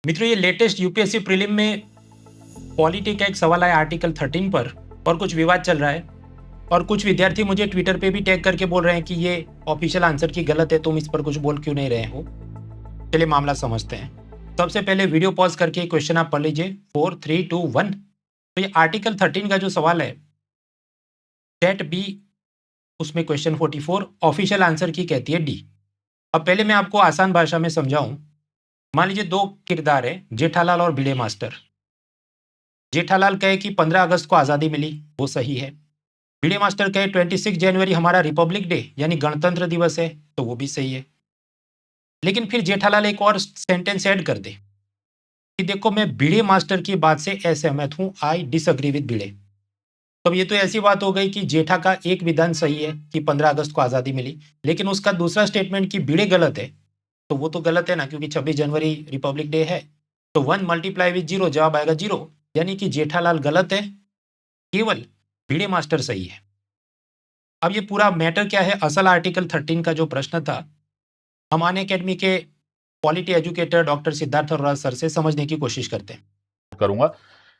मित्रों, ये latest UPSC prelim में पॉलिटी का एक सवाल आया आर्टिकल 13 पर और कुछ विवाद चल रहा है और कुछ विद्यार्थी मुझे ट्विटर पे भी टैग करके बोल रहे हैं कि ये ऑफिशियल आंसर की गलत है, तुम इस पर कुछ बोल क्यों नहीं रहे हो। चलिए मामला समझते हैं। सबसे पहले वीडियो पॉज करके क्वेश्चन आप पढ़ लीजिए। 4, 3, 2, 1। तो ये आर्टिकल 13 का जो सवाल है सेट बी, उसमें क्वेश्चन 44 ऑफिशियल आंसर की कहती है डी। अब पहले मैं आपको आसान भाषा में समझाऊं। मान लीजिए दो किरदार है, जेठालाल और भिड़े मास्टर। जेठालाल कहे कि 15 अगस्त को आज़ादी मिली, वो सही है। भिड़े मास्टर कहे 26 जनवरी हमारा रिपब्लिक डे यानी गणतंत्र दिवस है, तो वो भी सही है। लेकिन फिर जेठालाल एक और सेंटेंस ऐड कर दे कि देखो मैं भिड़े मास्टर की बात से असहमत हूं, आई डिसएग्री विद भिड़े। तो ये तो ऐसी बात हो गई कि जेठा का एक विधान सही है कि 15 अगस्त को आज़ादी मिली, लेकिन उसका दूसरा स्टेटमेंट कि भिड़े गलत है, तो वो तो गलत है ना, क्योंकि 26 जनवरी रिपब्लिक डे है। तो 1 मल्टीप्लाई विद 0 जवाब आएगा 0, यानी कि जेठालाल गलत है, केवल भिड़े मास्टर सही है। अब ये पूरा मैटर क्या है, असल आर्टिकल 13 का जो प्रश्न था, हम अनअकैडमी के polity educator doctor Siddharth Arora sir से समझने की कोशिश करते हैं। करूंगा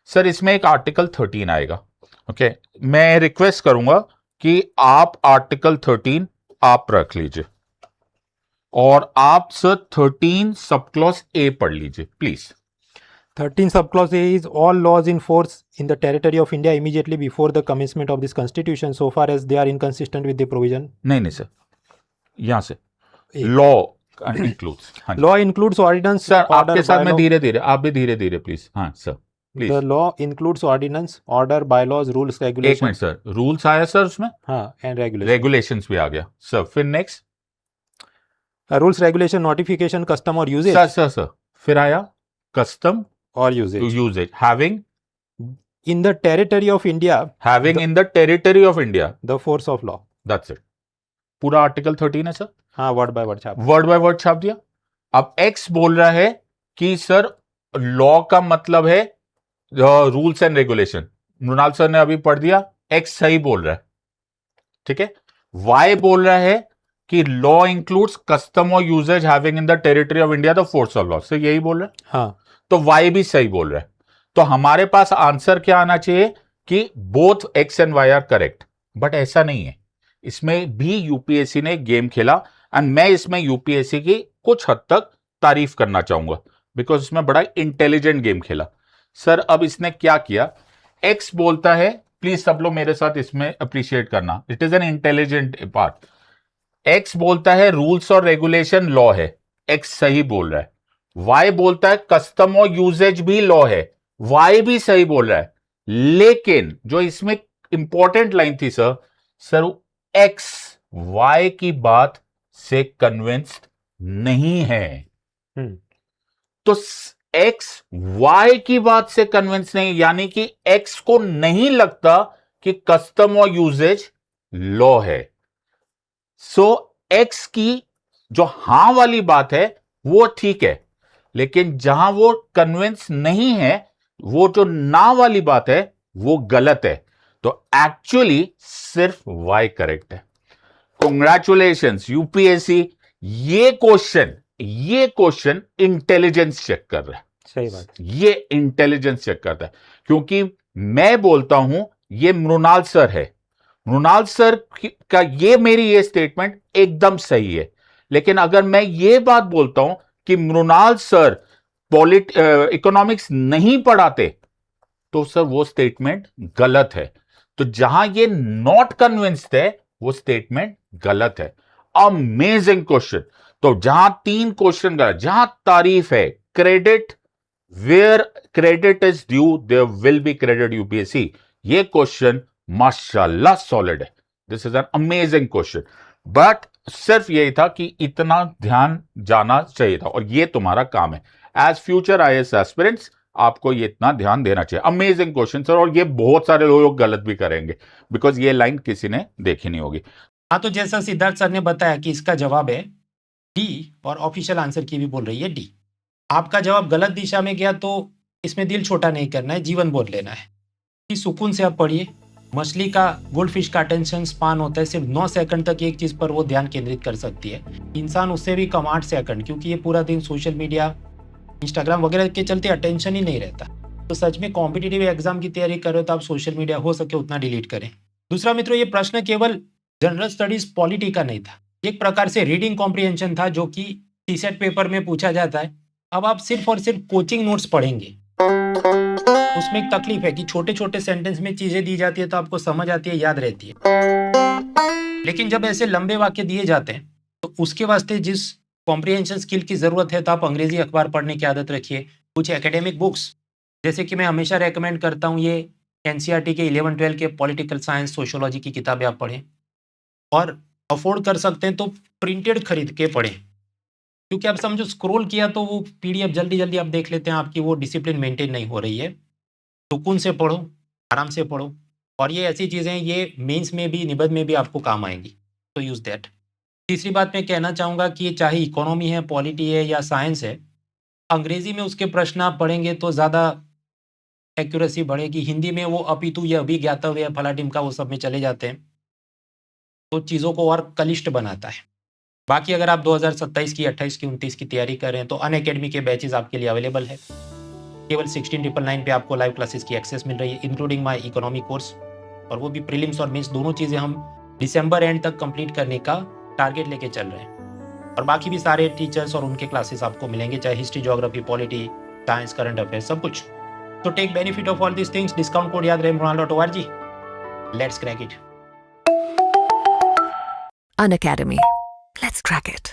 सर, इसमें एक आर्टिकल 13 आएगा। ओके, मैं रिक्वेस्ट करूंगा कि आप आर्टिकल 13 आप रख लीजिए और आप सर 13 सब क्लॉज ए पढ़ लीजिए please. 13 subclause A is all laws in force in the territory of India immediately before the commencement of this constitution so far as they are inconsistent with the provision. नहीं sir, यहां से A. Law includes. Law includes ordinance. Sir order, आपके साथ मैं bylaw. धीरे धीरे, आप भी धीरे धीरे प्लीज। हाँ sir please. The law includes ordinance, order, bylaws, rules, एक regulations. मिनट सर, रूल्स आया सर उसमें, हाँ, and regulations. रेगुलेशंस भी आ गया सर। फिर next Rules, regulation, notification, custom or usage. Sir फिर आया custom Or usage. Usages, having In the territory of India. In the territory of India, The force of law. That's it. पूरा article 13 है sir, हाँ, word by word छाप. Word by word छाप दिया। अब x बोल रहा है कि सर लॉ का मतलब है rules and regulation, Mrunal sir ने अभी पढ़ दिया, एक्स सही बोल रहा है, ठीक है। वाई बोल रहा है कि लॉ इंक्लूड्स कस्टम और usages having in the territory of India the force of law, sir यही बोल रहा है। हाँ, तो वाई भी सही बोल रहा है। तो हमारे पास आंसर क्या आना चाहिए कि both X and Y are correct, but ऐसा नहीं है। इसमें भी यूपीएससी ने गेम खेला एंड मैं इसमें यूपीएससी की कुछ हद तक तारीफ करना चाहूंगा, बिकॉज इसमें बड़ा इंटेलिजेंट गेम खेला। सर अब इसने क्या किया, एक्स बोलता है, प्लीज सब लोग मेरे साथ इसमें अप्रिशिएट करना, it is an intelligent part. X बोलता है रूल्स और रेगुलेशन लॉ है, एक्स सही बोल रहा है। वाई बोलता है कस्टम और यूजेज भी लॉ है, वाई भी सही बोल रहा है। लेकिन जो इसमें इंपॉर्टेंट लाइन थी सर एक्स वाई की बात से कन्विंस्ड नहीं है। तो एक्स वाई की बात से कन्विंस नहीं, यानी कि एक्स को नहीं लगता कि कस्टम और यूजेज लॉ है। सो एक्स की जो हां वाली बात है वो ठीक है, लेकिन जहां वो कन्विंस नहीं है, वो जो ना वाली बात है वो गलत है। तो एक्चुअली सिर्फ वाई करेक्ट है। कांग्रेचुलेशंस यूपीएससी, ये क्वेश्चन इंटेलिजेंस चेक कर रहा है। सही बात। ये इंटेलिजेंस चेक करता है, क्योंकि मैं बोलता हूं ये मृणाल सर है, मृणाल सर का ये स्टेटमेंट एकदम सही है। लेकिन अगर मैं ये बात बोलता हूं कि मृणाल सर इकोनॉमिक्स नहीं पढ़ाते, तो सर वो स्टेटमेंट गलत है। तो जहां ये नॉट कन्विंस्ड है वो स्टेटमेंट गलत है। Amazing question. तो जहां 3 क्वेश्चन गलत, जहां तारीफ है, credit where credit is due there will be credit UPSC, ये क्वेश्चन माशाल्लाह सॉलिड है। This is an amazing question, but सिर्फ यही था कि इतना ध्यान जाना चाहिए था, और ये तुम्हारा काम है एज फ्यूचर आईएएस एस्पिरेंट्स, आपको ये इतना ध्यान देना चाहिए। अमेजिंग क्वेश्चन सर, और ये बहुत सारे लोग गलत भी करेंगे बिकॉज ये लाइन किसी ने देखी नहीं होगी। हाँ, तो जैसा सिद्धार्थ सर ने बताया कि इसका जवाब है डी, और ऑफिशियल आंसर की भी बोल रही है डी। आपका जवाब गलत दिशा में गया तो इसमें दिल छोटा नहीं करना है, जीवन बोल लेना है कि सुकून से आप पढ़िए। मछली का, गोल्डफिश का अटेंशन स्पान होता है सिर्फ 9 सेकंड तक एक चीज़ पर वो ध्यान केंद्रित कर सकती है। इंसान उससे भी कम 8 सेकंड, क्योंकि ये पूरा दिन सोशल मीडिया इंस्टाग्राम वगैरह के चलते अटेंशन ही नहीं रहता। तो सच में कॉम्पिटिटिव एग्जाम की तैयारी कर रहे हो तो आप सोशल मीडिया हो सके उतना डिलीट करें। दूसरा मित्रों, ये प्रश्न केवल जनरल स्टडीज पॉलिटी का नहीं था, एक प्रकार से रीडिंग कॉम्प्रिहेंशन था जो कि टीसेट पेपर में पूछा जाता है। अब आप सिर्फ और सिर्फ कोचिंग नोट्स पढ़ेंगे, उसमें एक तकलीफ है कि छोटे छोटे सेंटेंस में चीजें दी जाती है तो आपको समझ आती है, याद रहती है। लेकिन जब ऐसे लंबे वाक्य दिए जाते हैं तो उसके वास्ते जिस कॉम्प्रिहेंशन स्किल की जरूरत है तो आप अंग्रेजी अखबार पढ़ने की आदत रखिए। कुछ एकेडमिक बुक्स, जैसे कि मैं हमेशा रेकमेंड करता हूँ, ये एनसीईआरटी के 11-12 के पॉलिटिकल साइंस सोशियोलॉजी की किताबें आप पढ़ें, और अफोर्ड कर सकते हैं तो प्रिंटेड खरीद के पढ़ें, क्योंकि आप समझो स्क्रॉल किया तो वो पीडीएफ जल्दी जल्दी आप देख लेते हैं, आपकी वो डिसिप्लिन मेंटेन नहीं हो रही है। सुकून से पढ़ो, आराम से पढ़ो, और ये ऐसी चीज़ें ये मेंस में भी निबंध में भी आपको काम आएंगी, तो यूज़ दैट। तीसरी बात मैं कहना चाहूँगा कि ये चाहे इकोनॉमी है, पॉलिटी है या साइंस है, अंग्रेजी में उसके प्रश्न आप पढ़ेंगे तो ज़्यादा एक्यूरेसी बढ़ेगी। हिंदी में वो अपितु या अभिज्ञातव्य फला टिमका वो सब में चले जाते हैं, तो चीज़ों को और क्लिष्ट बनाता है। बाकी अगर आप 2027 की, 28 की, 29 की तैयारी कर रहे हैं तो अनअकैडमी के बैचेस आपके लिए अवेलेबल है। केवल 16,999 पे आपको लाइव क्लासेस की एक्सेस मिल रही है, इंक्लूडिंग माय इकोनॉमी कोर्स, और वो भी प्रीलिम्स और मेंस दोनों चीज़ें हम दिसंबर एंड तक कंप्लीट करने का टारगेट लेके चल रहे हैं। और बाकी भी सारे टीचर्स और उनके क्लासेस आपको मिलेंगे, चाहे history, geography, polity, science, current affairs, सब कुछ। तो take benefit of all this things. Discount code याद रहे, mronal.org। Let's crack it. Unacademy. Let's crack it.